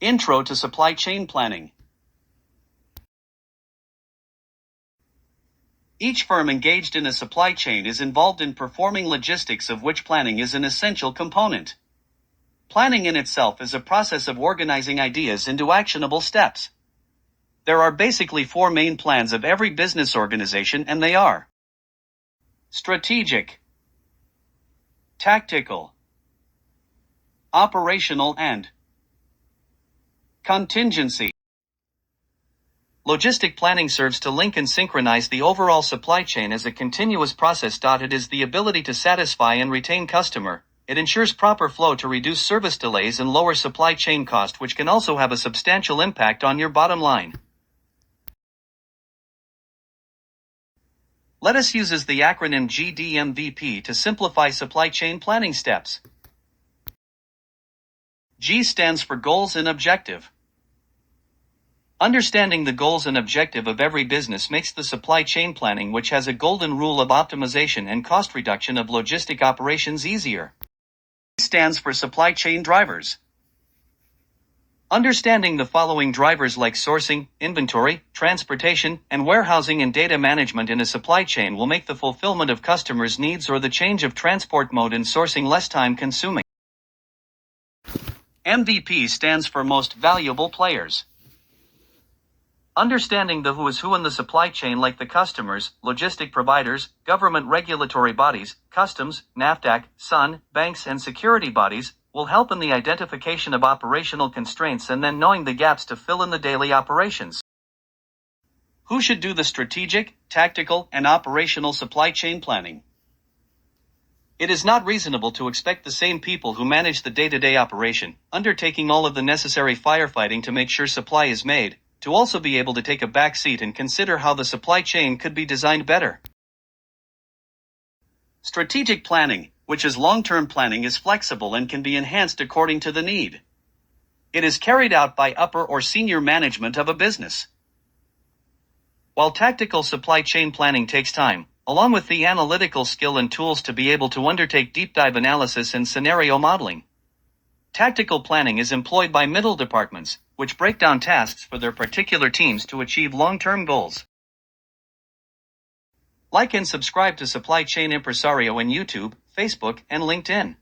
Intro to supply chain planning. Each firm engaged in a supply chain is involved in performing logistics, of which planning is an essential component. Planning in itself is a process of organizing ideas into actionable steps. There are basically four main plans of every business organization, and they are strategic, tactical, operational, and contingency. Logistic planning serves to link and synchronize the overall supply chain as a continuous process. It is the ability to satisfy and retain customer. It ensures proper flow to reduce service delays and lower supply chain cost, which can also have a substantial impact on your bottom line. Let us use the acronym GDMVP to simplify supply chain planning steps. G stands for goals and objective. Understanding the goals and objective of every business makes the supply chain planning, which has a golden rule of optimization and cost reduction of logistic operations, easier. C stands for supply chain drivers. Understanding the following drivers like sourcing, inventory, transportation, and warehousing and data management in a supply chain will make the fulfillment of customers' needs or the change of transport mode and sourcing less time consuming. MVP stands for most valuable players. Understanding the who is who in the supply chain, like the customers, logistic providers, government regulatory bodies, customs, NAFTA, SUN, banks, and security bodies, will help in the identification of operational constraints and then knowing the gaps to fill in the daily operations. Who should do the strategic, tactical, and operational supply chain planning? It is not reasonable to expect the same people who manage the day-to-day operation, undertaking all of the necessary firefighting to make sure supply is made, to also be able to take a back seat and consider how the supply chain could be designed better. Strategic planning, which is long-term planning, is flexible and can be enhanced according to the need. It is carried out by upper or senior management of a business. While tactical supply chain planning takes time, along with the analytical skill and tools to be able to undertake deep dive analysis and scenario modeling. Tactical planning is employed by middle departments, which break down tasks for their particular teams to achieve long-term goals. Like and subscribe to Supply Chain Impresario in YouTube, Facebook, and LinkedIn.